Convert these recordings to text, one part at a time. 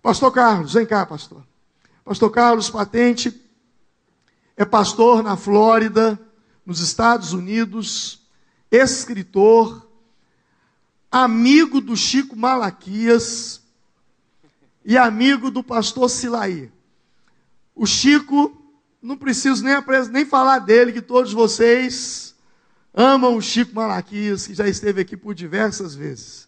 Pastor Carlos, vem cá, pastor. Pastor Carlos Patente é pastor na Flórida, nos Estados Unidos, escritor, amigo do Chico Malaquias e amigo do pastor Silaí. O Chico, não preciso nem falar dele, que todos vocês amam o Chico Malaquias, que já esteve aqui por diversas vezes.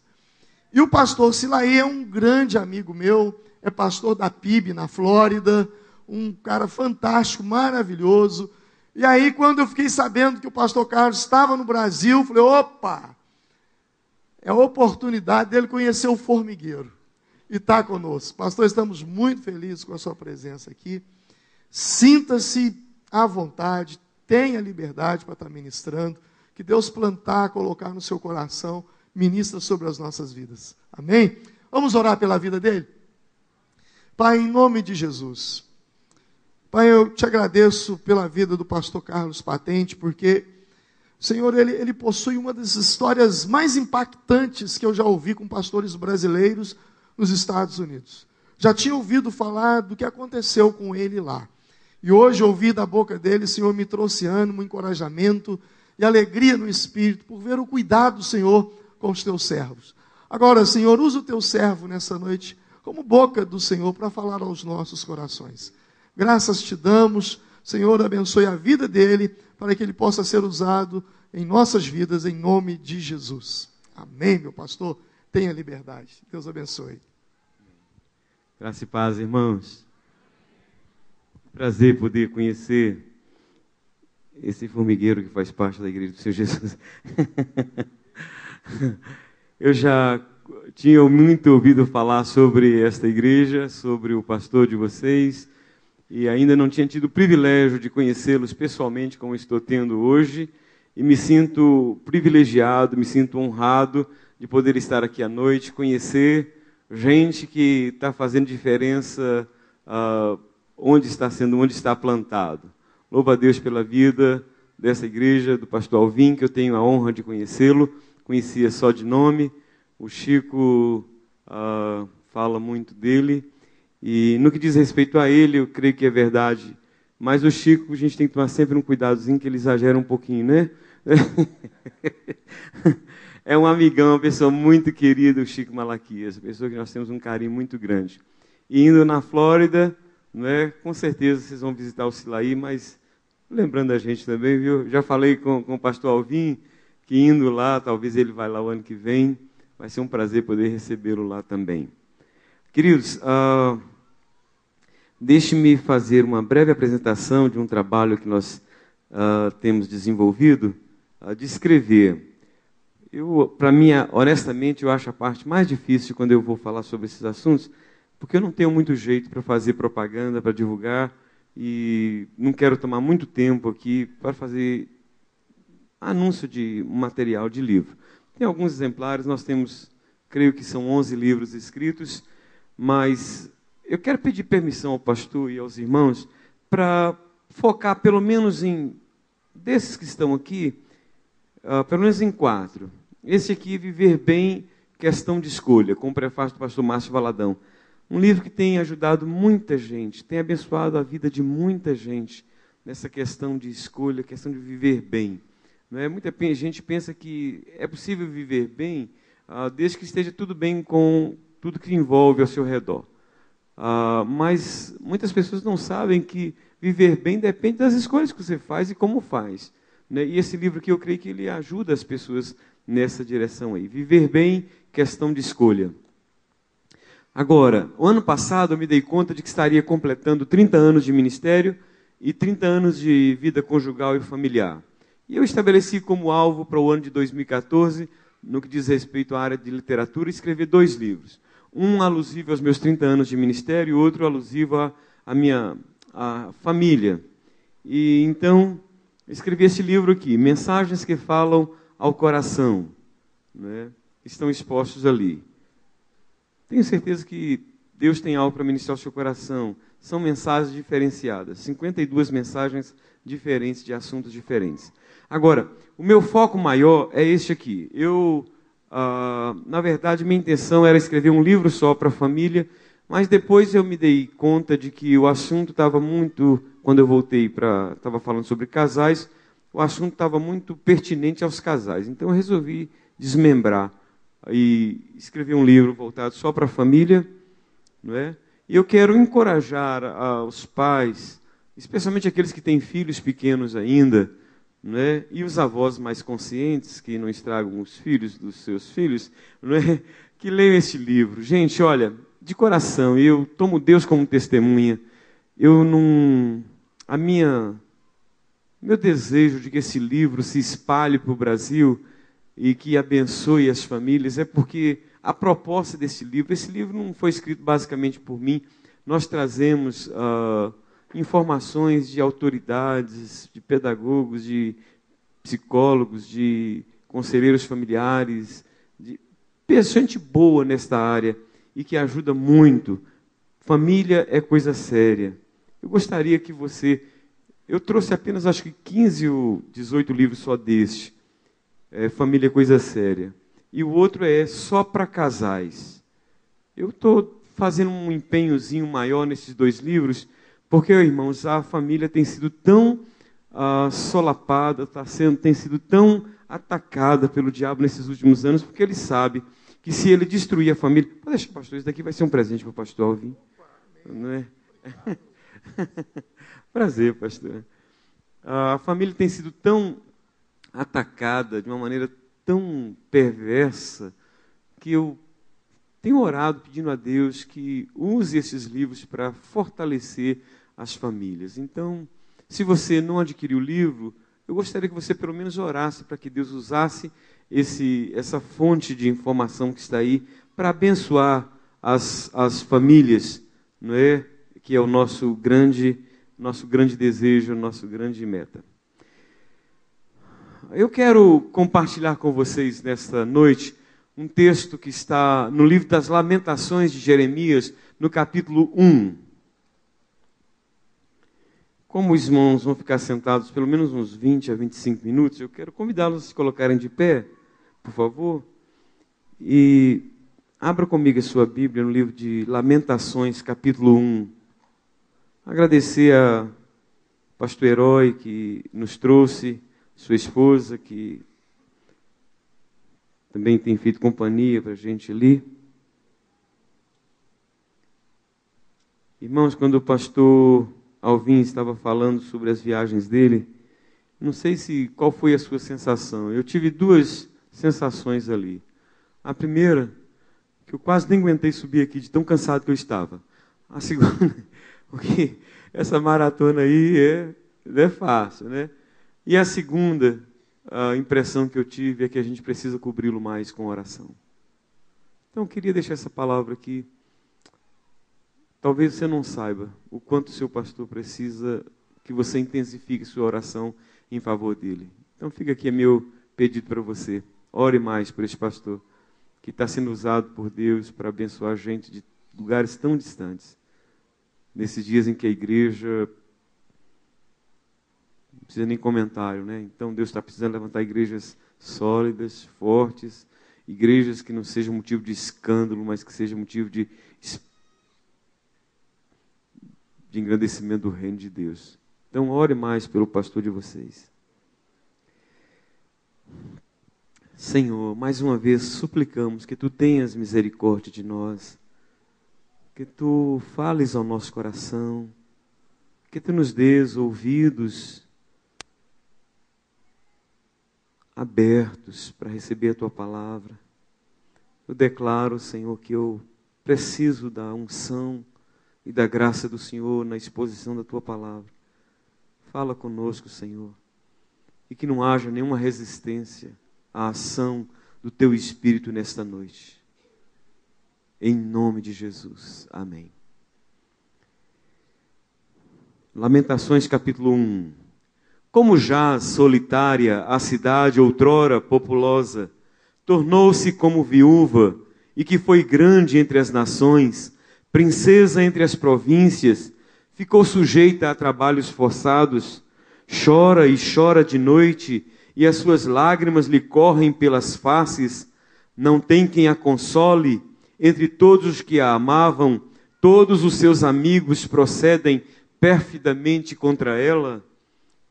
E o pastor Silaí é um grande amigo meu, é pastor da PIB na Flórida, um cara fantástico, maravilhoso. E aí, quando eu fiquei sabendo que o pastor Carlos estava no Brasil, falei, opa, é a oportunidade dele conhecer o formigueiro. E está conosco. Pastor, estamos muito felizes com a sua presença aqui. Sinta-se à vontade, tenha liberdade para estar ministrando. Que Deus plantar, colocar no seu coração, ministra sobre as nossas vidas. Amém? Vamos orar pela vida dele? Pai, em nome de Jesus. Pai, eu te agradeço pela vida do pastor Carlos Patente, porque, Senhor, ele possui uma das histórias mais impactantes que eu já ouvi com pastores brasileiros nos Estados Unidos. Já tinha ouvido falar do que aconteceu com ele lá. E hoje, ouvir da boca dele, Senhor, me trouxe ânimo, encorajamento e alegria no Espírito, por ver o cuidado do Senhor com os teus servos. Agora, Senhor, usa o teu servo nessa noite como boca do Senhor para falar aos nossos corações. Graças te damos, Senhor, abençoe a vida dele, para que ele possa ser usado em nossas vidas, em nome de Jesus. Amém, meu pastor. Tenha liberdade. Deus abençoe. Graça e paz, irmãos. Prazer poder conhecer esse formigueiro que faz parte da Igreja do Senhor Jesus. Eu já tinha muito ouvido falar sobre esta igreja, sobre o pastor de vocês, e ainda não tinha tido o privilégio de conhecê-los pessoalmente, como estou tendo hoje, e me sinto privilegiado, me sinto honrado de poder estar aqui à noite, conhecer gente que está fazendo diferença onde está plantado. Louvo a Deus pela vida dessa igreja, do pastor Alvim, que eu tenho a honra de conhecê-lo, conhecia só de nome. O Chico fala muito dele, e no que diz respeito a ele, eu creio que é verdade, mas o Chico, a gente tem que tomar sempre um cuidadozinho, que ele exagera um pouquinho, né? É um amigão, uma pessoa muito querida, o Chico Malaquias, uma pessoa que nós temos um carinho muito grande. E indo na Flórida, né, com certeza vocês vão visitar o Silaí, mas lembrando a gente também, viu? Já falei com o pastor Alvim, que indo lá, talvez ele vai lá o ano que vem, vai ser um prazer poder recebê-lo lá também. Queridos, deixe-me fazer uma breve apresentação de um trabalho que nós temos desenvolvido, de escrever. Para mim, honestamente, eu acho a parte mais difícil quando eu vou falar sobre esses assuntos, porque eu não tenho muito jeito para fazer propaganda, para divulgar, e não quero tomar muito tempo aqui para fazer anúncio de um material de livro. Tem alguns exemplares, nós temos, creio que são 11 livros escritos, mas eu quero pedir permissão ao pastor e aos irmãos para focar pelo menos desses que estão aqui, pelo menos em 4. Esse aqui, Viver Bem, Questão de Escolha, com o prefácio do pastor Márcio Valadão. Um livro que tem ajudado muita gente, tem abençoado a vida de muita gente nessa questão de escolha, questão de viver bem. Não é? Muita gente pensa que é possível viver bem desde que esteja tudo bem com tudo que envolve ao seu redor. Mas muitas pessoas não sabem que viver bem depende das escolhas que você faz e como faz. Né? E esse livro aqui, eu creio que ele ajuda as pessoas nessa direção aí. Viver Bem, Questão de Escolha. Agora, o ano passado eu me dei conta de que estaria completando 30 anos de ministério e 30 anos de vida conjugal e familiar. E eu estabeleci como alvo para o ano de 2014, no que diz respeito à área de literatura, escrever 2 livros. Um alusivo aos meus 30 anos de ministério e outro alusivo à minha família. E então, eu escrevi esse livro aqui, Mensagens que Falam ao Coração, né? Estão expostos ali. Tenho certeza que Deus tem algo para ministrar ao seu coração. São mensagens diferenciadas, 52 mensagens diferentes de assuntos diferentes. Agora, o meu foco maior é este aqui. Na verdade, minha intenção era escrever um livro só para a família, Mas depois eu me dei conta de que o assunto estava muito, quando eu voltei estava falando sobre casais, o assunto estava muito pertinente aos casais. Então eu resolvi desmembrar e escrever um livro voltado só para a família, não é? E eu quero encorajar os pais, especialmente aqueles que têm filhos pequenos ainda, não é? E os avós mais conscientes, que não estragam os filhos dos seus filhos, não é? Que leiam este livro. Gente, olha, de coração, eu tomo Deus como testemunha, meu desejo de que esse livro se espalhe para o Brasil e que abençoe as famílias é porque a proposta desse livro, esse livro não foi escrito basicamente por mim, nós trazemos informações de autoridades, de pedagogos, de psicólogos, de conselheiros familiares, de gente boa nesta área e que ajuda muito. Família é coisa séria. Eu gostaria que eu trouxe apenas acho que 15 ou 18 livros só deste. Família é coisa séria. E o outro é só para casais. Eu estou fazendo um empenhozinho maior nesses 2 livros, porque, irmãos, a família tem sido tão solapada, tem sido tão atacada pelo diabo nesses últimos anos, porque ele sabe que se ele destruir a família... Pode deixar, pastor, isso daqui vai ser um presente para o pastor Alvim. Não é? Prazer, pastor. A família tem sido tão atacada de uma maneira tão perversa que eu tenho orado pedindo a Deus que use esses livros para fortalecer as famílias. Então, se você não adquiriu o livro, eu gostaria que você pelo menos orasse para que Deus usasse essa fonte de informação que está aí para abençoar as famílias, não é? Que é o nosso grande desejo, nosso grande meta. Eu quero compartilhar com vocês nesta noite um texto que está no livro das Lamentações de Jeremias, no capítulo 1. Como os irmãos vão ficar sentados pelo menos uns 20 a 25 minutos, eu quero convidá-los a se colocarem de pé, por favor, e abra comigo a sua Bíblia no livro de Lamentações, capítulo 1. Agradecer a pastor Herói que nos trouxe, sua esposa que também tem feito companhia para a gente ali. Irmãos, quando o pastor Alvim estava falando sobre as viagens dele, não sei qual foi a sua sensação. Eu tive 2 sensações ali. A primeira, que eu quase nem aguentei subir aqui de tão cansado que eu estava. A segunda, porque essa maratona aí não é fácil, né? E a segunda, a impressão que eu tive é que a gente precisa cobri-lo mais com oração. Então eu queria deixar essa palavra aqui. Talvez você não saiba o quanto o seu pastor precisa que você intensifique sua oração em favor dele. Então fica aqui meu pedido para você. Ore mais por esse pastor que está sendo usado por Deus para abençoar gente de lugares tão distantes. Nesses dias em que a igreja... Não precisa nem comentário, né? Então Deus está precisando levantar igrejas sólidas, fortes, igrejas que não sejam motivo de escândalo, mas que sejam motivo de engrandecimento do reino de Deus. Então ore mais pelo pastor de vocês. Senhor, mais uma vez suplicamos que Tu tenhas misericórdia de nós, que Tu fales ao nosso coração, que Tu nos dês ouvidos abertos para receber a Tua palavra. Eu declaro, Senhor, que eu preciso da unção e da graça do Senhor na exposição da Tua palavra. Fala conosco, Senhor, e que não haja nenhuma resistência à ação do Teu Espírito nesta noite. Em nome de Jesus. Amém. Lamentações, capítulo 1. Como jaz solitária a cidade outrora populosa, tornou-se como viúva, e que foi grande entre as nações, princesa entre as províncias, ficou sujeita a trabalhos forçados, chora e chora de noite, e as suas lágrimas lhe correm pelas faces, não tem quem a console, entre todos os que a amavam, Todos os seus amigos procedem perfidamente contra ela.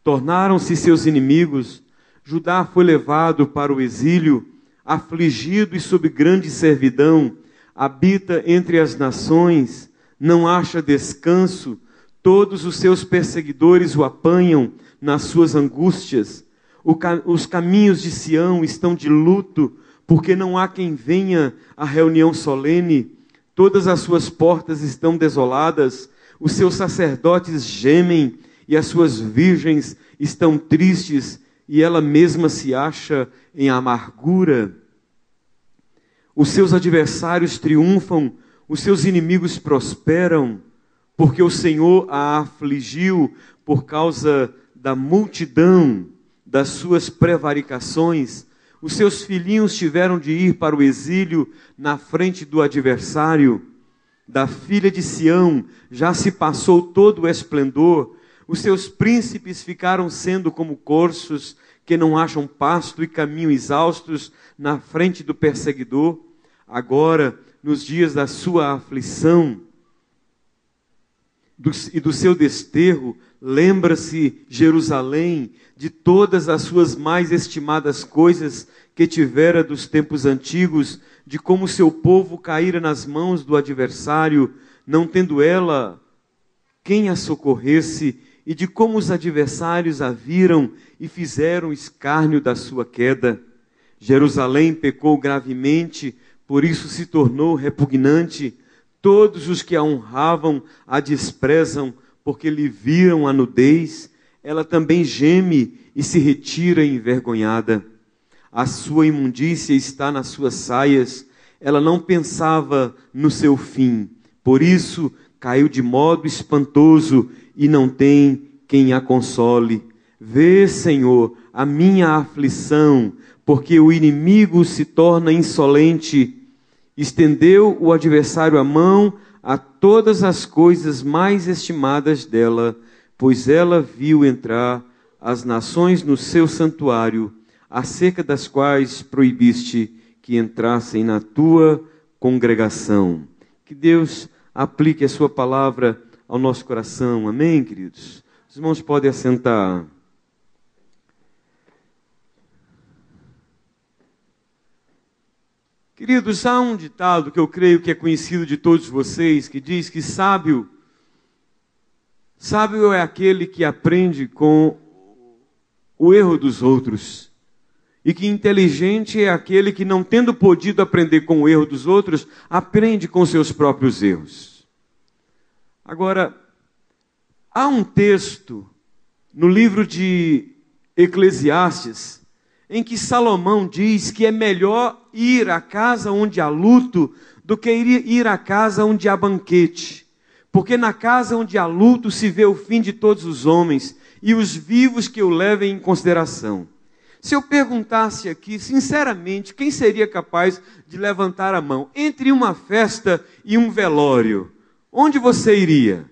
Tornaram-se seus inimigos. Judá foi levado para o exílio, afligido e sob grande servidão. Habita entre as nações, não acha descanso. Todos os seus perseguidores o apanham nas suas angústias. Os caminhos de Sião estão de luto, porque não há quem venha à reunião solene. Todas as suas portas estão desoladas, os seus sacerdotes gemem e as suas virgens estão tristes, e ela mesma se acha em amargura. Os seus adversários triunfam, os seus inimigos prosperam, porque o Senhor a afligiu por causa da multidão das suas prevaricações. Os seus filhinhos tiveram de ir para o exílio na frente do adversário. Da filha de Sião já se passou todo o esplendor. Os seus príncipes ficaram sendo como corços que não acham pasto e caminham exaustos na frente do perseguidor. Agora, nos dias da sua aflição e do seu desterro, lembra-se Jerusalém de todas as suas mais estimadas coisas que tivera dos tempos antigos, de como seu povo caíra nas mãos do adversário, não tendo ela quem a socorresse, e de como os adversários a viram e fizeram escárnio da sua queda. Jerusalém pecou gravemente, por isso se tornou repugnante. Todos os que a honravam a desprezam, porque lhe viram a nudez. Ela também geme e se retira envergonhada. A sua imundícia está nas suas saias. Ela não pensava no seu fim. Por isso caiu de modo espantoso e não tem quem a console. Vê, Senhor, a minha aflição, porque o inimigo se torna insolente. Estendeu o adversário a mão a todas as coisas mais estimadas dela, pois ela viu entrar as nações no seu santuário, acerca das quais proibiste que entrassem na tua congregação. Que Deus aplique a sua palavra ao nosso coração. Amém, queridos? Os irmãos podem assentar. Queridos, há um ditado que eu creio que é conhecido de todos vocês, que diz que sábio é aquele que aprende com o erro dos outros, e que inteligente é aquele que, não tendo podido aprender com o erro dos outros, aprende com seus próprios erros. Agora, há um texto no livro de Eclesiastes, em que Salomão diz que é melhor ir à casa onde há luto do que ir à casa onde há banquete. Porque na casa onde há luto se vê o fim de todos os homens e os vivos que o levem em consideração. Se eu perguntasse aqui, sinceramente, quem seria capaz de levantar a mão entre uma festa e um velório? Onde você iria?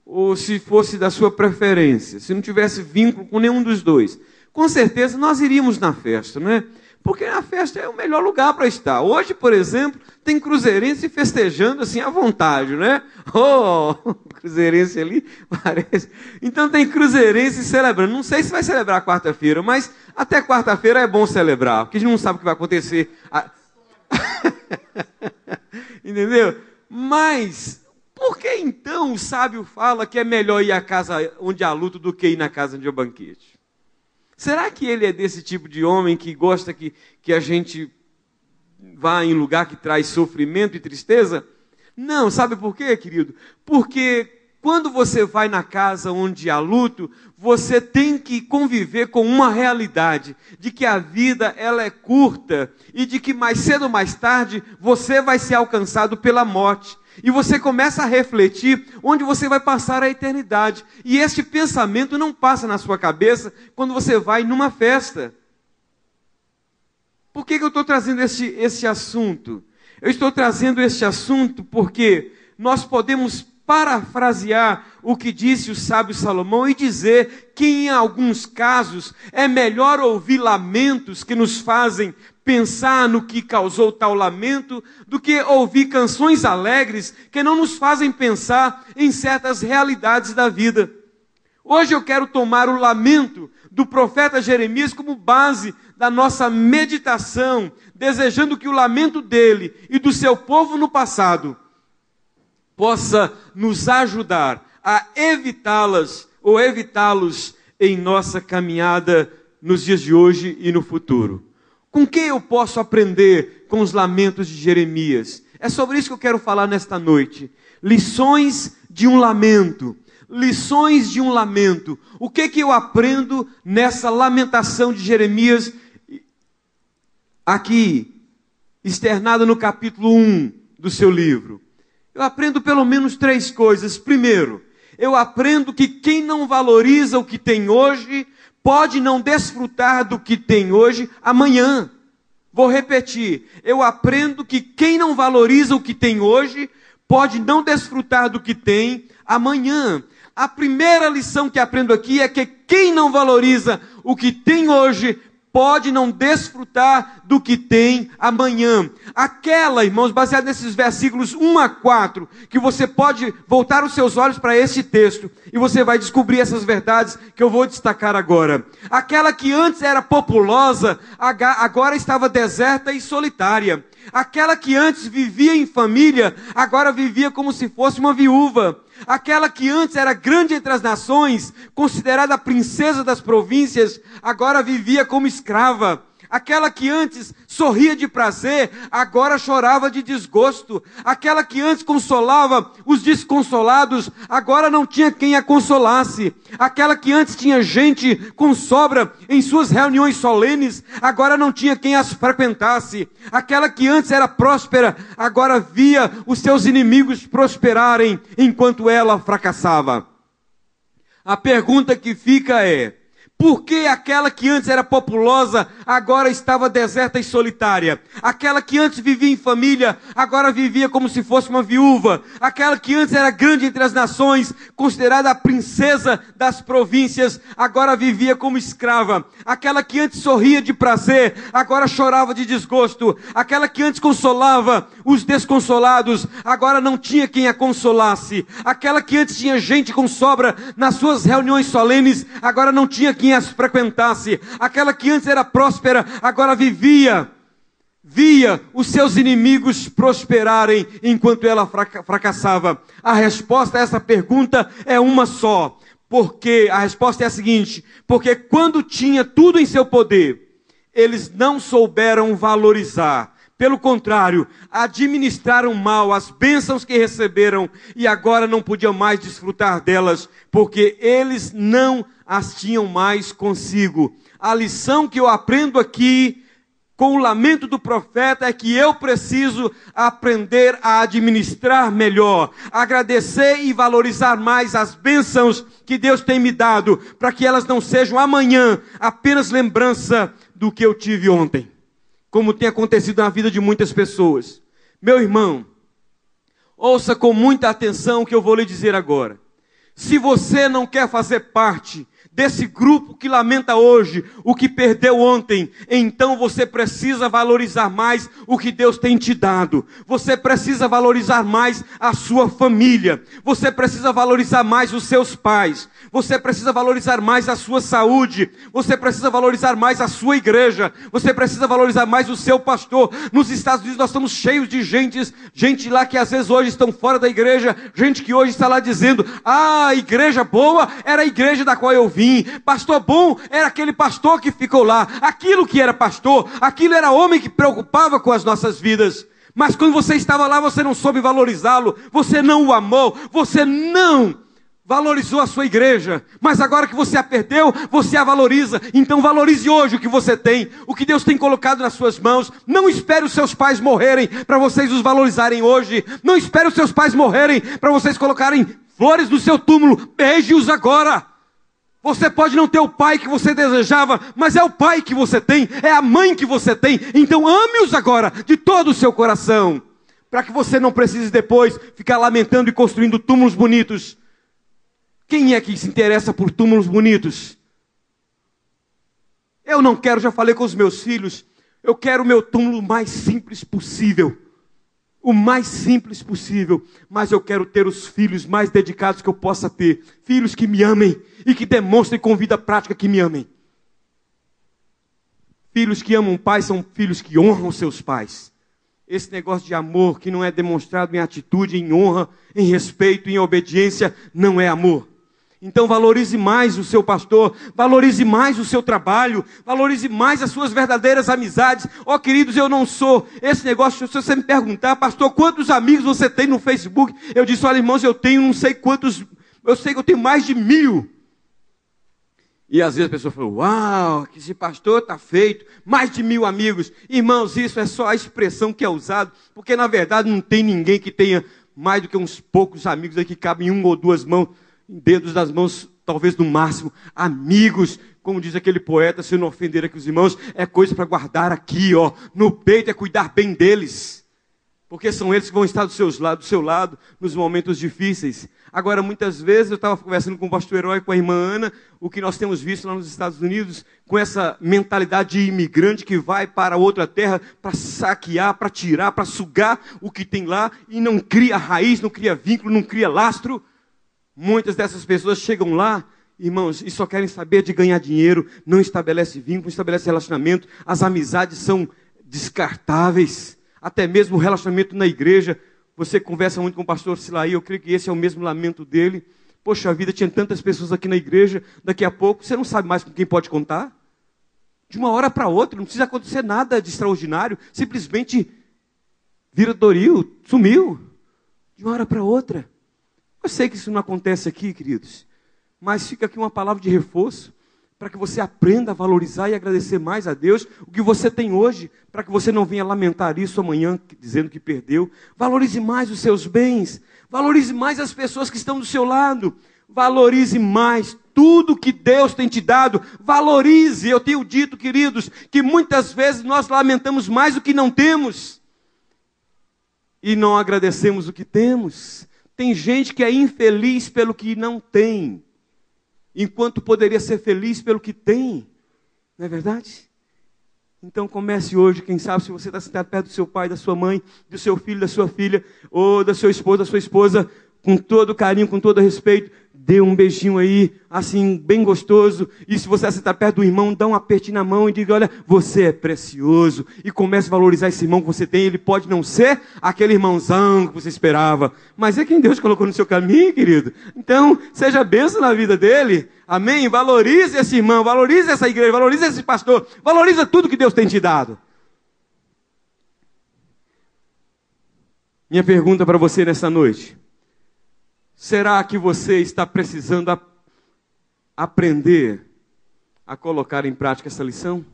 Ou se fosse da sua preferência, se não tivesse vínculo com nenhum dos dois? Com certeza nós iríamos na festa, não é? Porque na festa é o melhor lugar para estar. Hoje, por exemplo, tem cruzeirense festejando assim à vontade, né? Oh, cruzeirense ali, parece. Então tem cruzeirense celebrando. Não sei se vai celebrar quarta-feira, mas até quarta-feira é bom celebrar, porque a gente não sabe o que vai acontecer. Entendeu? Mas por que então o sábio fala que é melhor ir à casa onde há luto do que ir na casa onde há banquete? Será que ele é desse tipo de homem que gosta que a gente vá em lugar que traz sofrimento e tristeza? Não, sabe por quê, querido? Porque quando você vai na casa onde há luto, você tem que conviver com uma realidade de que a vida ela é curta e de que mais cedo ou mais tarde você vai ser alcançado pela morte. E você começa a refletir onde você vai passar a eternidade. E este pensamento não passa na sua cabeça quando você vai numa festa. Por que eu estou trazendo este assunto? Eu estou trazendo este assunto porque nós podemos parafrasear o que disse o sábio Salomão e dizer que em alguns casos é melhor ouvir lamentos que nos fazem pensar no que causou tal lamento, do que ouvir canções alegres que não nos fazem pensar em certas realidades da vida. Hoje eu quero tomar o lamento do profeta Jeremias como base da nossa meditação, desejando que o lamento dele e do seu povo no passado possa nos ajudar a evitá-las ou evitá-los em nossa caminhada nos dias de hoje e no futuro. Com que eu posso aprender com os lamentos de Jeremias? É sobre isso que eu quero falar nesta noite. Lições de um lamento. Lições de um lamento. O que eu aprendo nessa lamentação de Jeremias, aqui, externada no capítulo 1 do seu livro? Eu aprendo pelo menos 3 coisas. Primeiro, eu aprendo que quem não valoriza o que tem hoje, pode não desfrutar do que tem hoje amanhã. Vou repetir. Eu aprendo que quem não valoriza o que tem hoje, pode não desfrutar do que tem amanhã. A primeira lição que aprendo aqui é que quem não valoriza o que tem hoje, pode não desfrutar do que tem amanhã. Aquela, irmãos, baseado nesses versículos 1 a 4, que você pode voltar os seus olhos para esse texto, e você vai descobrir essas verdades que eu vou destacar agora. Aquela que antes era populosa, agora estava deserta e solitária. Aquela que antes vivia em família, agora vivia como se fosse uma viúva. Aquela que antes era grande entre as nações, considerada a princesa das províncias, agora vivia como escrava. Aquela que antes sorria de prazer, agora chorava de desgosto. Aquela que antes consolava os desconsolados, agora não tinha quem a consolasse. Aquela que antes tinha gente com sobra em suas reuniões solenes, agora não tinha quem as frequentasse. Aquela que antes era próspera, agora via os seus inimigos prosperarem enquanto ela fracassava. A pergunta que fica é: por que aquela que antes era populosa, agora estava deserta e solitária? Aquela que antes vivia em família, agora vivia como se fosse uma viúva. Aquela que antes era grande entre as nações, considerada a princesa das províncias, agora vivia como escrava. Aquela que antes sorria de prazer, agora chorava de desgosto. Aquela que antes consolava os desconsolados, agora não tinha quem a consolasse. Aquela que antes tinha gente com sobra nas suas reuniões solenes, agora não tinha quem as frequentasse. Aquela que antes era próspera, agora via os seus inimigos prosperarem enquanto ela fracassava. A resposta a essa pergunta é uma só. Porque a resposta é a seguinte: porque quando tinha tudo em seu poder, eles não souberam valorizar. Pelo contrário, administraram mal as bênçãos que receberam e agora não podiam mais desfrutar delas, porque eles não as tinham mais consigo. A lição que eu aprendo aqui com o lamento do profeta é que eu preciso aprender a administrar melhor, agradecer e valorizar mais as bênçãos que Deus tem me dado, para que elas não sejam amanhã apenas lembrança do que eu tive ontem, como tem acontecido na vida de muitas pessoas. Meu irmão, ouça com muita atenção o que eu vou lhe dizer agora. Se você não quer fazer parte desse grupo que lamenta hoje o que perdeu ontem, então você precisa valorizar mais o que Deus tem te dado. Você precisa valorizar mais a sua família. Você precisa valorizar mais os seus pais. Você precisa valorizar mais a sua saúde. Você precisa valorizar mais a sua igreja. Você precisa valorizar mais o seu pastor. Nos Estados Unidos nós estamos cheios de gente lá que às vezes hoje estão fora da igreja, gente que hoje está lá dizendo: a igreja boa era a igreja da qual eu vim. Pastor bom era aquele pastor que ficou lá. Aquilo que era pastor, aquilo era homem que preocupava com as nossas vidas. Mas quando você estava lá, você não soube valorizá-lo, você não o amou, você não valorizou a sua igreja. Mas agora que você a perdeu, você a valoriza. Então valorize hoje o que você tem, o que Deus tem colocado nas suas mãos. Não espere os seus pais morrerem para vocês os valorizarem hoje. Não espere os seus pais morrerem para vocês colocarem flores no seu túmulo. Beije-os agora. Você pode não ter o pai que você desejava, mas é o pai que você tem, é a mãe que você tem. Então ame-os agora de todo o seu coração. para que você não precise depois ficar lamentando e construindo túmulos bonitos. Quem é que se interessa por túmulos bonitos? Eu não quero, já falei com os meus filhos, eu quero o meu túmulo mais simples possível. O mais simples possível. Mas eu quero ter os filhos mais dedicados que eu possa ter. Filhos que me amem e que demonstrem com vida prática que me amem. Filhos que amam o pai são filhos que honram seus pais. Esse negócio de amor que não é demonstrado em atitude, em honra, em respeito, em obediência, não é amor. Então valorize mais o seu pastor, valorize mais o seu trabalho, valorize mais as suas verdadeiras amizades. Ó, queridos, eu não sou esse negócio, se você me perguntar, pastor, quantos amigos você tem no Facebook? Eu disse, olha, irmãos, eu tenho não sei quantos, eu sei que eu tenho mais de 1000. E às vezes a pessoa fala, uau, que esse pastor está feito, mais de 1000 amigos. Irmãos, isso é só a expressão que é usada, porque na verdade não tem ninguém que tenha mais do que uns poucos amigos aí que cabem em 1 ou 2 mãos, dedos das mãos, talvez no máximo. Amigos, como diz aquele poeta, se não ofender aqui os irmãos, é coisa para guardar aqui, ó, no peito, é cuidar bem deles. Porque são eles que vão estar do seu lado nos momentos difíceis. Agora, muitas vezes, eu estava conversando com o pastor Herói, com a irmã Ana, o que nós temos visto lá nos Estados Unidos, com essa mentalidade de imigrante que vai para outra terra para saquear, para tirar, para sugar o que tem lá, e não cria raiz, não cria vínculo, não cria lastro. Muitas dessas pessoas chegam lá, irmãos, e só querem saber de ganhar dinheiro, não estabelece vínculo, não estabelece relacionamento, as amizades são descartáveis, até mesmo o relacionamento na igreja. Você conversa muito com o pastor Silaí, eu creio que esse é o mesmo lamento dele. Poxa vida, tinha tantas pessoas aqui na igreja, daqui a pouco você não sabe mais com quem pode contar. De uma hora para outra, não precisa acontecer nada de extraordinário, simplesmente vira doril, sumiu, de uma hora para outra. Eu sei que isso não acontece aqui, queridos, mas fica aqui uma palavra de reforço, para que você aprenda a valorizar e agradecer mais a Deus o que você tem hoje, para que você não venha lamentar isso amanhã, dizendo que perdeu. Valorize mais os seus bens, valorize mais as pessoas que estão do seu lado, valorize mais tudo que Deus tem te dado, valorize. Eu tenho dito, queridos, que muitas vezes nós lamentamos mais o que não temos, e não agradecemos o que temos. Tem gente que é infeliz pelo que não tem, enquanto poderia ser feliz pelo que tem, não é verdade? Então comece hoje, quem sabe, se você está sentado perto do seu pai, da sua mãe, do seu filho, da sua filha, ou da seu esposo, da sua esposa, com todo carinho, com todo respeito, dê um beijinho aí, assim, bem gostoso. E se você sentar perto do irmão, dá um apertinho na mão e diga, olha, você é precioso. E comece a valorizar esse irmão que você tem. Ele pode não ser aquele irmãozão que você esperava, mas é quem Deus colocou no seu caminho, querido. Então, seja bênção na vida dele. Amém? Valorize esse irmão, valorize essa igreja, valorize esse pastor, valorize tudo que Deus tem te dado. Minha pergunta para você nessa noite: será que você está precisando aprender a colocar em prática essa lição?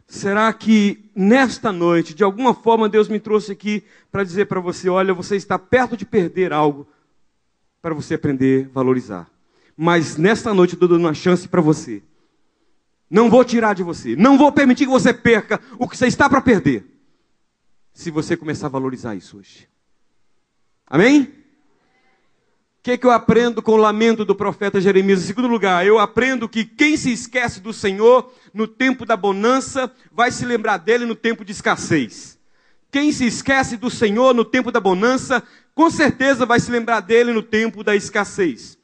Será que nesta noite, de alguma forma, Deus me trouxe aqui para dizer para você, olha, você está perto de perder algo para você aprender a valorizar. Mas nesta noite eu estou dando uma chance para você. Não vou tirar de você, não vou permitir que você perca o que você está para perder, se você começar a valorizar isso hoje. Amém? O que eu aprendo com o lamento do profeta Jeremias? Em segundo lugar, eu aprendo que quem se esquece do Senhor no tempo da bonança, vai se lembrar dele no tempo de escassez. Quem se esquece do Senhor no tempo da bonança, com certeza vai se lembrar dele no tempo da escassez.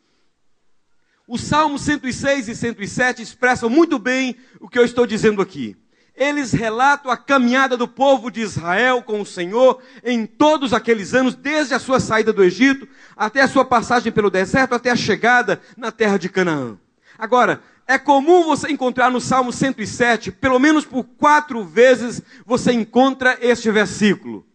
Os Salmos 106 e 107 expressam muito bem o que eu estou dizendo aqui. Eles relatam a caminhada do povo de Israel com o Senhor em todos aqueles anos, desde a sua saída do Egito, até a sua passagem pelo deserto, até a chegada na terra de Canaã. Agora, é comum você encontrar no Salmo 107, pelo menos por 4 vezes, você encontra este versículo.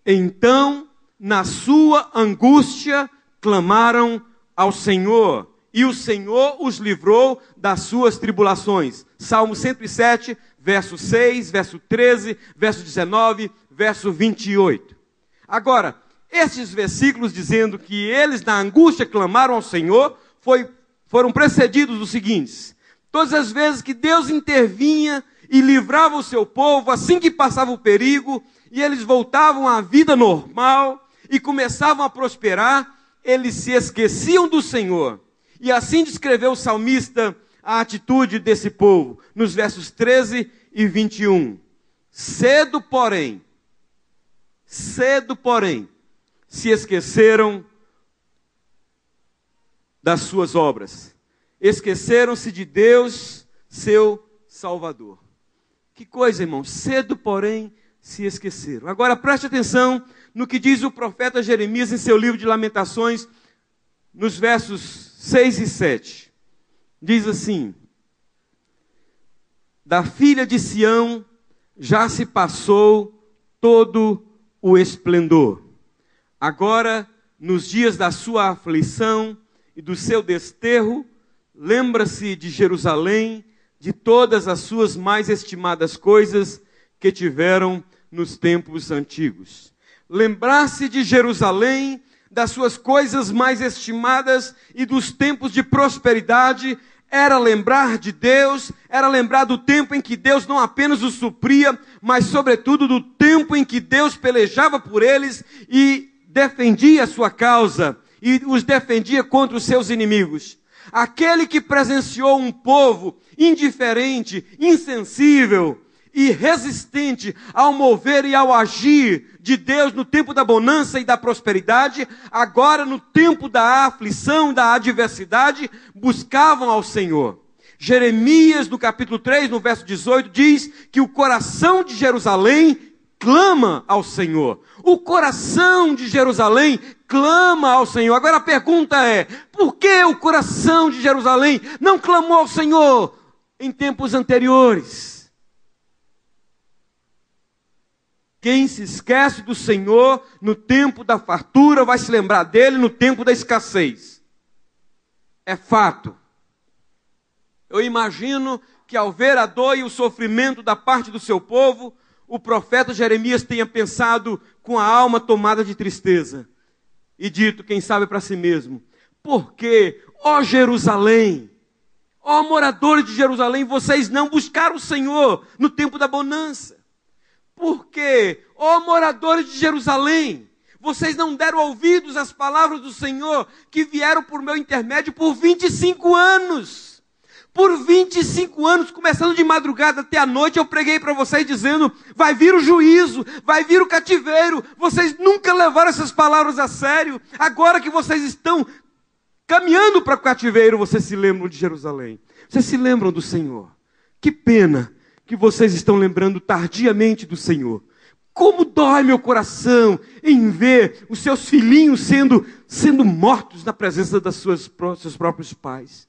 Então, na sua angústia, clamaram ao Senhor, e o Senhor os livrou das suas tribulações. Salmo 107, verso 6, verso 13, verso 19, verso 28. Agora, estes versículos dizendo que eles na angústia clamaram ao Senhor, foram precedidos dos seguintes: todas as vezes que Deus intervinha e livrava o seu povo assim que passava o perigo, e eles voltavam à vida normal e começavam a prosperar, eles se esqueciam do Senhor. E assim descreveu o salmista a atitude desse povo, nos versos 13 e 21. Cedo, porém, se esqueceram das suas obras. Esqueceram-se de Deus, seu Salvador. Que coisa, irmãos. Cedo, porém, se esqueceram. Agora preste atenção no que diz o profeta Jeremias em seu livro de Lamentações, nos versos 6 e 7. Diz assim: da filha de Sião já se passou todo o esplendor. Agora, nos dias da sua aflição e do seu desterro, lembra-se de Jerusalém, de todas as suas mais estimadas coisas que tiveram nos tempos antigos. Lembrar-se de Jerusalém, das suas coisas mais estimadas e dos tempos de prosperidade, era lembrar de Deus, era lembrar do tempo em que Deus não apenas os supria, mas sobretudo do tempo em que Deus pelejava por eles e defendia a sua causa, e os defendia contra os seus inimigos. Aquele que presenciou um povo indiferente, insensível e resistente ao mover e ao agir de Deus no tempo da bonança e da prosperidade, agora no tempo da aflição, da adversidade, buscavam ao Senhor. Jeremias, no capítulo 3, no verso 18, diz que o coração de Jerusalém clama ao Senhor. O coração de Jerusalém clama ao Senhor. Agora a pergunta é, por que o coração de Jerusalém não clamou ao Senhor em tempos anteriores? Quem se esquece do Senhor no tempo da fartura vai se lembrar dele no tempo da escassez. É fato. Eu imagino que ao ver a dor e o sofrimento da parte do seu povo, o profeta Jeremias tenha pensado com a alma tomada de tristeza e dito, quem sabe para si mesmo: por que, ó Jerusalém, ó moradores de Jerusalém, vocês não buscaram o Senhor no tempo da bonança? Por que, ó moradores de Jerusalém, vocês não deram ouvidos às palavras do Senhor que vieram por meu intermédio por 25 anos? Por 25 anos, começando de madrugada até a noite, eu preguei para vocês dizendo, vai vir o juízo, vai vir o cativeiro. Vocês nunca levaram essas palavras a sério. Agora que vocês estão caminhando para o cativeiro, vocês se lembram de Jerusalém. Vocês se lembram do Senhor. Que pena que vocês estão lembrando tardiamente do Senhor. Como dói meu coração em ver os seus filhinhos sendo mortos na presença dos seus próprios pais.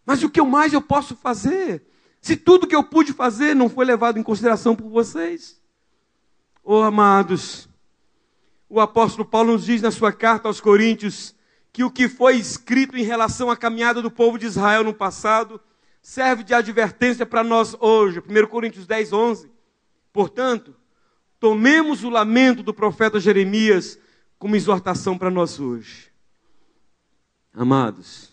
Mas o que mais eu posso fazer? Se tudo que eu pude fazer não foi levado em consideração por vocês. Oh, amados, o apóstolo Paulo nos diz na sua carta aos Coríntios que o que foi escrito em relação à caminhada do povo de Israel no passado serve de advertência para nós hoje. 1 Coríntios 10, 11. Portanto, tomemos o lamento do profeta Jeremias como exortação para nós hoje. Amados,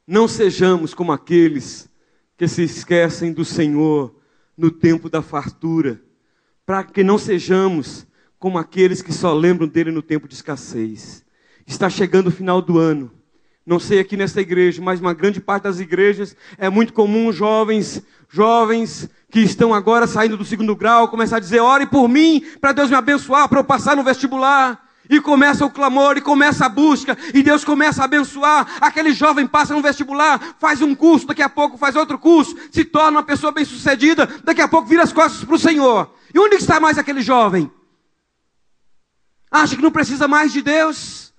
não sejamos como aqueles que se esquecem do Senhor no tempo da fartura, para que não sejamos como aqueles que só lembram dele no tempo de escassez. Está chegando o final do ano. Não sei aqui nessa igreja, mas uma grande parte das igrejas é muito comum jovens que estão agora saindo do 2º grau, começar a dizer, ore por mim, para Deus me abençoar, para eu passar no vestibular. E começa o clamor, e começa a busca, e Deus começa a abençoar. Aquele jovem passa no vestibular, faz um curso, daqui a pouco faz outro curso, se torna uma pessoa bem-sucedida, daqui a pouco vira as costas para o Senhor. E onde está mais aquele jovem? Acha que não precisa mais de Deus?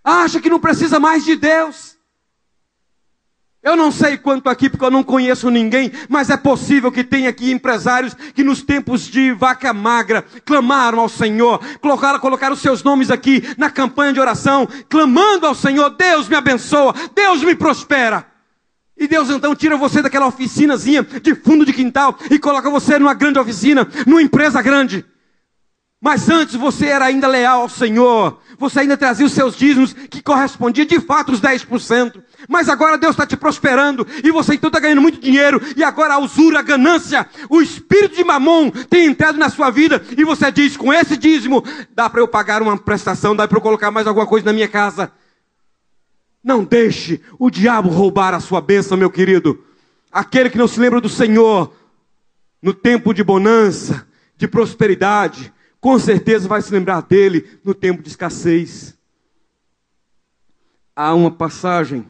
Acha que não precisa mais de Deus? Eu não sei quanto aqui, porque eu não conheço ninguém, mas é possível que tenha aqui empresários que nos tempos de vaca magra clamaram ao Senhor, colocaram seus nomes aqui na campanha de oração, clamando ao Senhor, Deus me abençoa, Deus me prospera. E Deus então tira você daquela oficinazinha de fundo de quintal e coloca você numa grande oficina, numa empresa grande. Mas antes você era ainda leal ao Senhor. Você ainda trazia os seus dízimos, que correspondia de fato os 10%. Mas agora Deus está te prosperando, e você então está ganhando muito dinheiro, e agora a usura, a ganância, o espírito de mamon tem entrado na sua vida, e você diz, com esse dízimo, dá para eu pagar uma prestação, dá para eu colocar mais alguma coisa na minha casa. Não deixe o diabo roubar a sua bênção, meu querido. Aquele que não se lembra do Senhor, no tempo de bonança, de prosperidade, com certeza vai se lembrar dele no tempo de escassez. Há uma passagem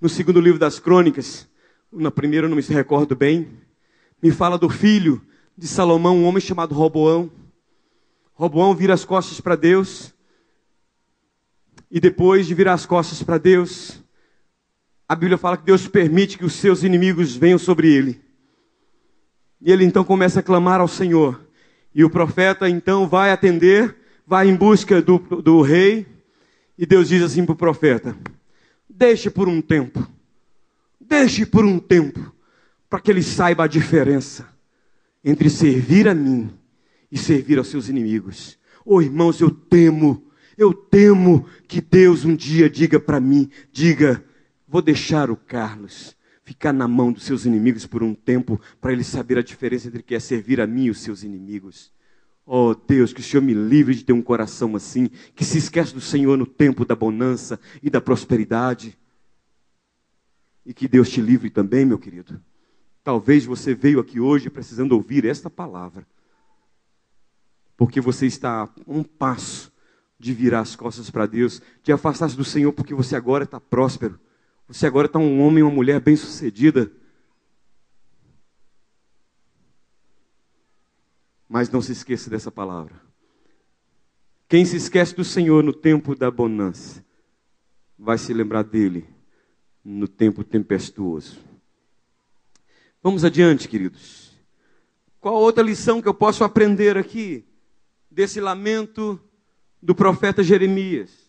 no segundo livro das Crônicas, na primeira eu não me recordo bem, me fala do filho de Salomão, um homem chamado Roboão. Roboão vira as costas para Deus, e depois de virar as costas para Deus, a Bíblia fala que Deus permite que os seus inimigos venham sobre ele. E ele então começa a clamar ao Senhor. E o profeta então vai atender, vai em busca do rei, e Deus diz assim para o profeta, deixe por um tempo, para que ele saiba a diferença entre servir a mim e servir aos seus inimigos. Oh, irmãos, eu temo que Deus um dia diga para mim, vou deixar o Carlos ficar na mão dos seus inimigos por um tempo, para ele saber a diferença entre o que é servir a mim e os seus inimigos. Oh Deus, que o Senhor me livre de ter um coração assim, que se esquece do Senhor no tempo da bonança e da prosperidade. E que Deus te livre também, meu querido. Talvez você veio aqui hoje precisando ouvir esta palavra, porque você está a um passo de virar as costas para Deus, de afastar-se do Senhor, porque você agora está próspero. Você agora está um homem e uma mulher bem-sucedida. Mas não se esqueça dessa palavra. Quem se esquece do Senhor no tempo da bonança, vai se lembrar dele no tempo tempestuoso. Vamos adiante, queridos. Qual outra lição que eu posso aprender aqui desse lamento do profeta Jeremias?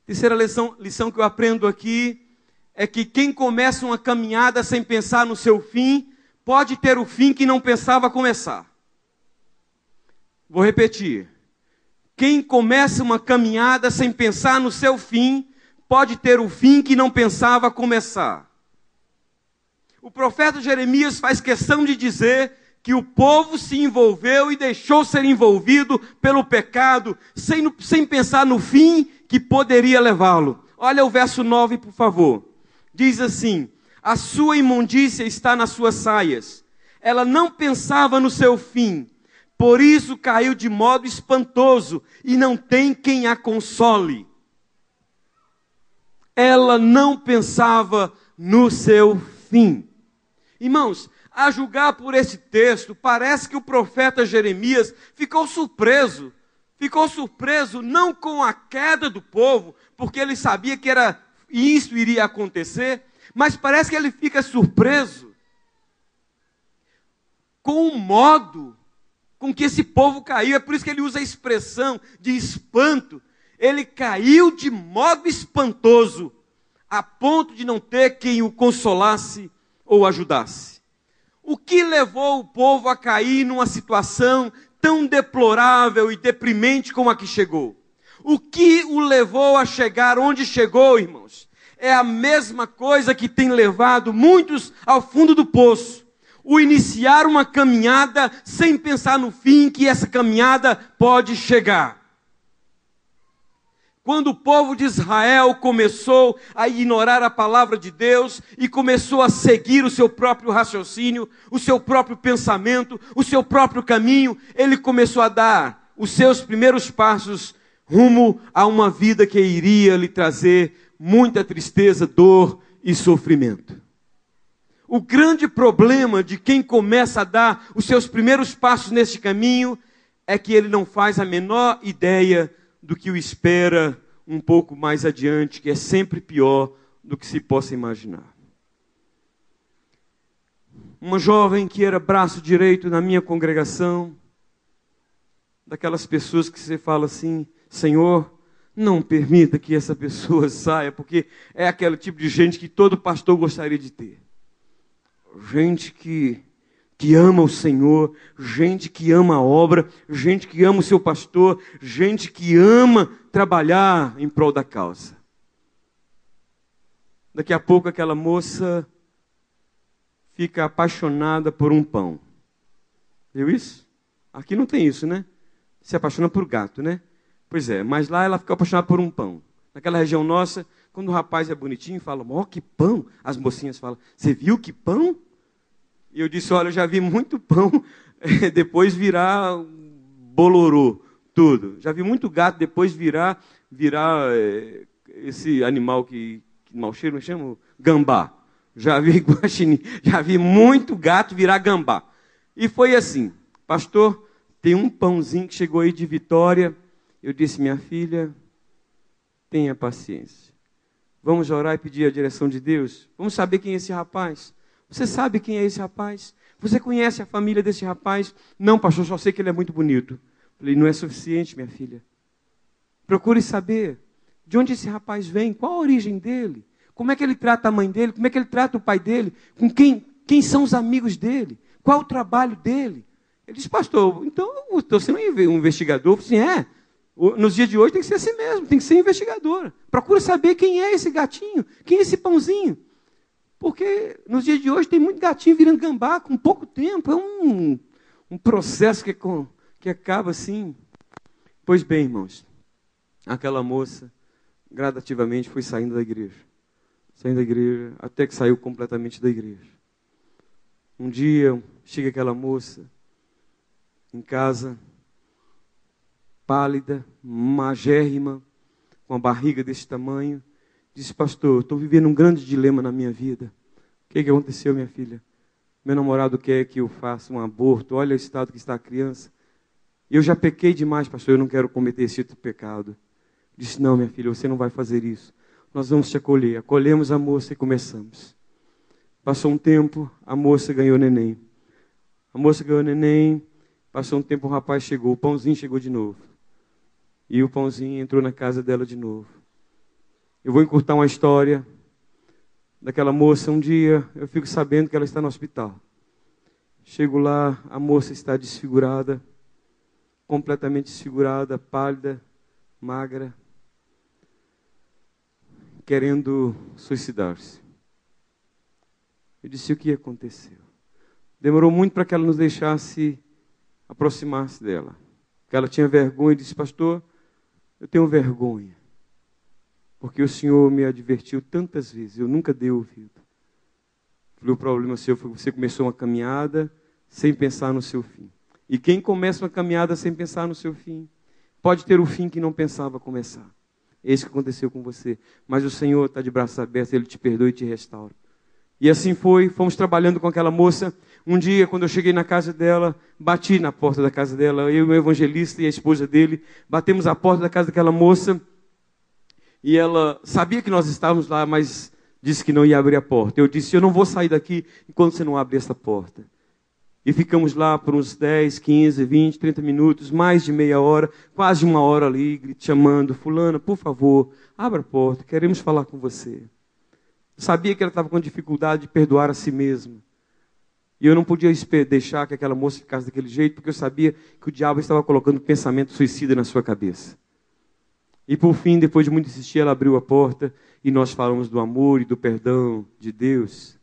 Terceira lição que eu aprendo aqui é que quem começa uma caminhada sem pensar no seu fim, pode ter o fim que não pensava começar. Vou repetir. Quem começa uma caminhada sem pensar no seu fim, pode ter o fim que não pensava começar. O profeta Jeremias faz questão de dizer que o povo se envolveu e deixou ser envolvido pelo pecado, sem pensar no fim que poderia levá-lo. Olha o verso 9, por favor. Diz assim, a sua imundícia está nas suas saias. Ela não pensava no seu fim, por isso caiu de modo espantoso, e não tem quem a console. Ela não pensava no seu fim. Irmãos, a julgar por esse texto, parece que o profeta Jeremias ficou surpreso não com a queda do povo, porque ele sabia que isso iria acontecer, mas parece que ele fica surpreso com o modo com que esse povo caiu. É por isso que ele usa a expressão de espanto. Ele caiu de modo espantoso, a ponto de não ter quem o consolasse ou ajudasse. O que levou o povo a cair numa situação tão deplorável e deprimente como a que chegou? O que o levou a chegar onde chegou, irmãos? É a mesma coisa que tem levado muitos ao fundo do poço. O iniciar uma caminhada sem pensar no fim que essa caminhada pode chegar. Quando o povo de Israel começou a ignorar a palavra de Deus e começou a seguir o seu próprio raciocínio, o seu próprio pensamento, o seu próprio caminho, ele começou a dar os seus primeiros passos rumo a uma vida que iria lhe trazer muita tristeza, dor e sofrimento. O grande problema de quem começa a dar os seus primeiros passos neste caminho é que ele não faz a menor ideia do que o espera um pouco mais adiante, que é sempre pior do que se possa imaginar. Uma jovem que era braço direito na minha congregação, daquelas pessoas que você fala assim, Senhor, não permita que essa pessoa saia, porque é aquele tipo de gente que todo pastor gostaria de ter. Gente que ama o Senhor, gente que ama a obra, gente que ama o seu pastor, gente que ama trabalhar em prol da causa. Daqui a pouco aquela moça fica apaixonada por um pão. Viu isso? Aqui não tem isso, né? Se apaixona por gato, né? Pois é, mas lá ela fica apaixonada por um pão. Naquela região nossa, quando o rapaz é bonitinho, fala, ó, que pão. As mocinhas falam, você viu que pão? E eu disse, olha, eu já vi muito pão depois virar bolorô, tudo. Já vi muito gato depois virar esse animal que mau cheiro, não chama? Gambá. Já vi guaxinim, já vi muito gato virar gambá. E foi assim, pastor, tem um pãozinho que chegou aí de Vitória. Eu disse, minha filha, tenha paciência. Vamos orar e pedir a direção de Deus? Vamos saber quem é esse rapaz? Você sabe quem é esse rapaz? Você conhece a família desse rapaz? Não, pastor, só sei que ele é muito bonito. Falei, não é suficiente, minha filha. Procure saber de onde esse rapaz vem, qual a origem dele, como é que ele trata a mãe dele, como é que ele trata o pai dele, com quem são os amigos dele, qual o trabalho dele. Ele disse, pastor, então eu estou sendo um investigador. Eu falei assim, nos dias de hoje tem que ser assim mesmo, tem que ser investigador. Procura saber quem é esse gatinho, quem é esse pãozinho. Porque nos dias de hoje tem muito gatinho virando gambá com pouco tempo. É um processo que acaba assim. Pois bem, irmãos, aquela moça gradativamente foi saindo da igreja. Saindo da igreja, até que saiu completamente da igreja. Um dia, chega aquela moça em casa, pálida, magérrima, com a barriga desse tamanho. Disse, pastor, estou vivendo um grande dilema na minha vida. O que aconteceu, minha filha? Meu namorado quer que eu faça um aborto. Olha o estado que está a criança. Eu já pequei demais, pastor, eu não quero cometer esse tipo de pecado. Disse, não, minha filha, você não vai fazer isso. Nós vamos te acolher. Acolhemos a moça e começamos. Passou um tempo, a moça ganhou neném. A moça ganhou neném, passou um tempo, o rapaz chegou, o pãozinho chegou de novo. E o pãozinho entrou na casa dela de novo. Eu vou encurtar uma história daquela moça. Um dia eu fico sabendo que ela está no hospital. Chego lá, a moça está desfigurada, completamente desfigurada, pálida, magra, querendo suicidar-se. Eu disse, o que aconteceu? Demorou muito para que ela nos deixasse aproximar-se dela. Porque ela tinha vergonha e disse, pastor, eu tenho vergonha. Porque o Senhor me advertiu tantas vezes, eu nunca dei ouvido. Falei, o problema seu foi que você começou uma caminhada sem pensar no seu fim. E quem começa uma caminhada sem pensar no seu fim, pode ter o fim que não pensava começar. É isso que aconteceu com você. Mas o Senhor está de braços abertos, Ele te perdoa e te restaura. E assim foi, fomos trabalhando com aquela moça. Um dia, quando eu cheguei na casa dela, bati na porta da casa dela, eu, o evangelista e a esposa dele, batemos a porta da casa daquela moça, e ela sabia que nós estávamos lá, mas disse que não ia abrir a porta. Eu disse, eu não vou sair daqui enquanto você não abrir essa porta. E ficamos lá por uns 10, 15, 20, 30 minutos, mais de meia hora, quase uma hora ali, chamando, fulana, por favor, abra a porta, queremos falar com você. Eu sabia que ela estava com dificuldade de perdoar a si mesma. E eu não podia deixar que aquela moça ficasse daquele jeito, porque eu sabia que o diabo estava colocando pensamento suicida na sua cabeça. E por fim, depois de muito insistir, ela abriu a porta e nós falamos do amor e do perdão de Deus.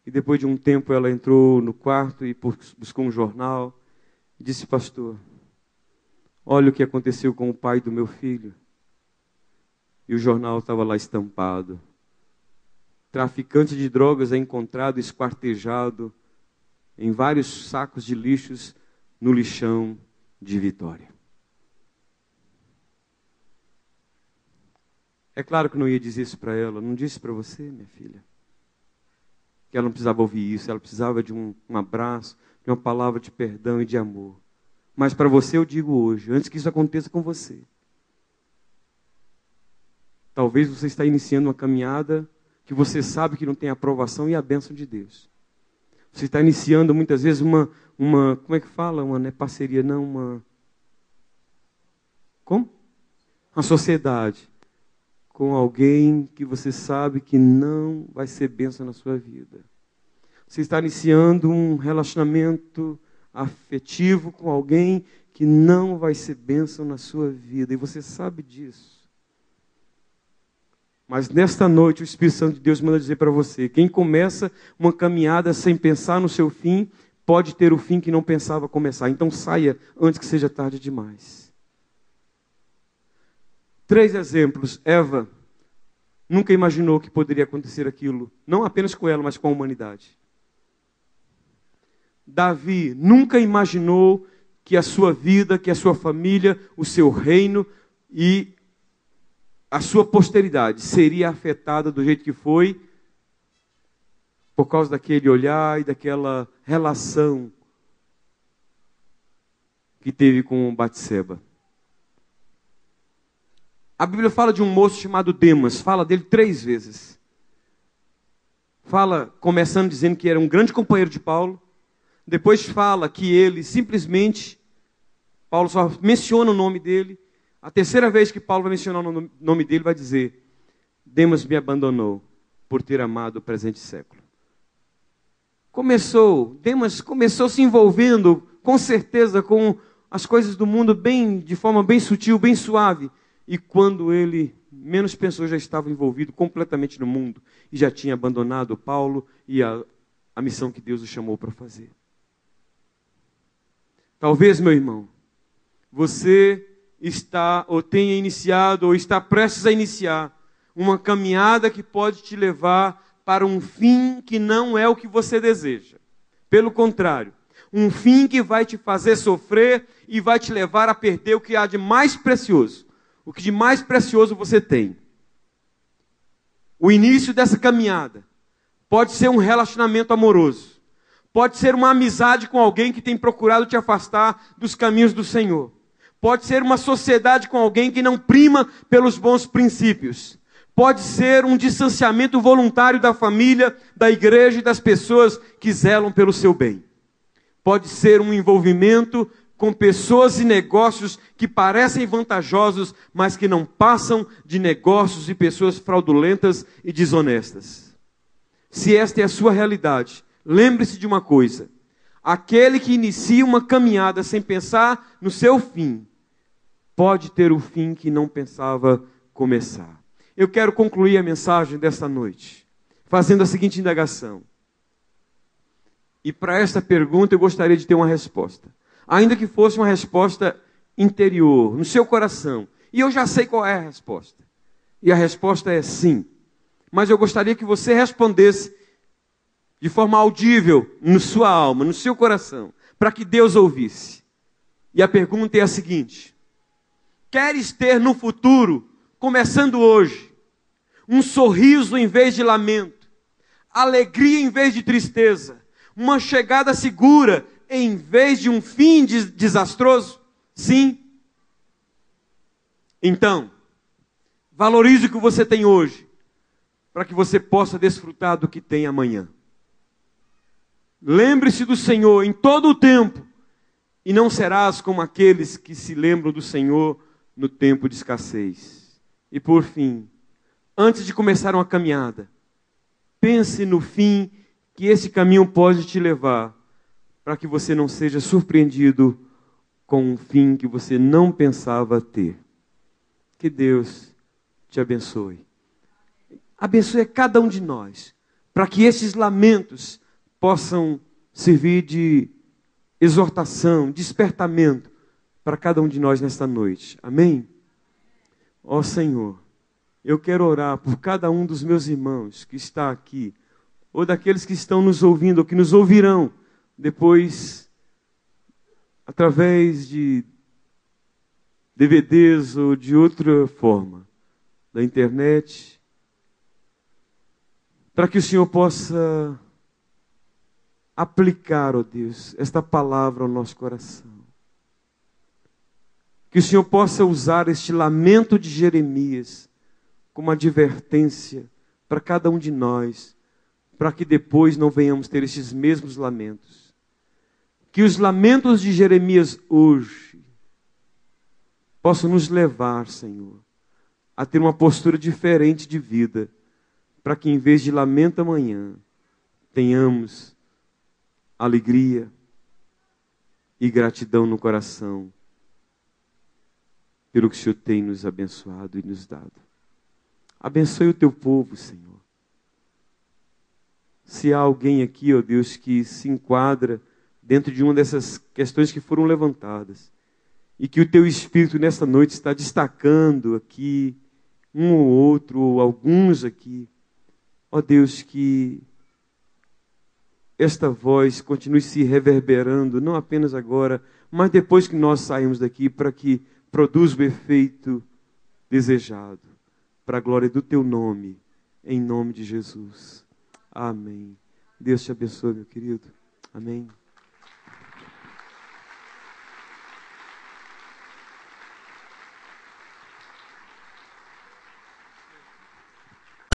E depois de um tempo ela entrou no quarto e buscou um jornal e disse, pastor, olha o que aconteceu com o pai do meu filho. E o jornal estava lá estampado. Traficante de drogas é encontrado esquartejado em vários sacos de lixos no lixão de Vitória. É claro que não ia dizer isso para ela, não disse para você, minha filha. Que ela não precisava ouvir isso, ela precisava de um abraço, de uma palavra de perdão e de amor. Mas para você eu digo hoje, antes que isso aconteça com você, talvez você está iniciando uma caminhada que você sabe que não tem a aprovação e a bênção de Deus. Você está iniciando muitas vezes uma como é que fala? Não é parceria, não, como? Uma sociedade com alguém que você sabe que não vai ser bênção na sua vida. Você está iniciando um relacionamento afetivo com alguém que não vai ser bênção na sua vida. E você sabe disso. Mas nesta noite o Espírito Santo de Deus manda dizer para você, quem começa uma caminhada sem pensar no seu fim, pode ter o fim que não pensava começar. Então saia antes que seja tarde demais. 3 exemplos. Eva nunca imaginou que poderia acontecer aquilo, não apenas com ela, mas com a humanidade. Davi nunca imaginou que a sua vida, que a sua família, o seu reino e a sua posteridade seria afetada do jeito que foi, por causa daquele olhar e daquela relação que teve com Batseba. A Bíblia fala de um moço chamado Demas, fala dele 3 vezes. Fala, começando dizendo que era um grande companheiro de Paulo, depois fala que ele simplesmente, Paulo só menciona o nome dele. A 3ª vez que Paulo vai mencionar o nome dele, vai dizer, Demas me abandonou por ter amado o presente século. Demas começou se envolvendo, com certeza, com as coisas do mundo de forma bem sutil, bem suave. E quando ele menos pensou, já estava envolvido completamente no mundo e já tinha abandonado Paulo e a missão que Deus o chamou para fazer. Talvez, meu irmão, você está ou tenha iniciado ou está prestes a iniciar uma caminhada que pode te levar para um fim que não é o que você deseja. Pelo contrário, um fim que vai te fazer sofrer e vai te levar a perder o que há de mais precioso. O que de mais precioso você tem. O início dessa caminhada pode ser um relacionamento amoroso. Pode ser uma amizade com alguém que tem procurado te afastar dos caminhos do Senhor. Pode ser uma sociedade com alguém que não prima pelos bons princípios. Pode ser um distanciamento voluntário da família, da igreja e das pessoas que zelam pelo seu bem. Pode ser um envolvimento com pessoas e negócios que parecem vantajosos, mas que não passam de negócios e pessoas fraudulentas e desonestas. Se esta é a sua realidade, lembre-se de uma coisa. Aquele que inicia uma caminhada sem pensar no seu fim, pode ter o fim que não pensava começar. Eu quero concluir a mensagem desta noite, fazendo a seguinte indagação. E para esta pergunta eu gostaria de ter uma resposta. Ainda que fosse uma resposta interior, no seu coração. E eu já sei qual é a resposta. E a resposta é sim. Mas eu gostaria que você respondesse de forma audível, na sua alma, no seu coração, para que Deus ouvisse. E a pergunta é a seguinte. Queres ter no futuro, começando hoje, um sorriso em vez de lamento, alegria em vez de tristeza, uma chegada segura em vez de um fim desastroso? Sim. Então, valorize o que você tem hoje, para que você possa desfrutar do que tem amanhã. Lembre-se do Senhor em todo o tempo, e não serás como aqueles que se lembram do Senhor no tempo de escassez. E por fim, antes de começar uma caminhada, pense no fim que esse caminho pode te levar, para que você não seja surpreendido com um fim que você não pensava ter. Que Deus te abençoe. Abençoe cada um de nós, para que esses lamentos possam servir de exortação, despertamento para cada um de nós nesta noite. Amém? Ó Senhor, eu quero orar por cada um dos meus irmãos que está aqui, ou daqueles que estão nos ouvindo, ou que nos ouvirão depois, através de DVDs ou de outra forma, da internet, para que o Senhor possa aplicar, ó Deus, esta palavra ao nosso coração. Que o Senhor possa usar este lamento de Jeremias como advertência para cada um de nós, para que depois não venhamos ter estes mesmos lamentos. Que os lamentos de Jeremias hoje possam nos levar, Senhor, a ter uma postura diferente de vida, para que em vez de lamento amanhã, tenhamos alegria e gratidão no coração pelo que o Senhor tem nos abençoado e nos dado. Abençoe o teu povo, Senhor. Se há alguém aqui, ó Deus, que se enquadra dentro de uma dessas questões que foram levantadas, e que o teu Espírito nesta noite está destacando aqui, um ou outro, ou alguns aqui, ó Deus, que esta voz continue se reverberando, não apenas agora, mas depois que nós saímos daqui, para que produza o efeito desejado, para a glória do teu nome, em nome de Jesus. Amém. Deus te abençoe, meu querido. Amém.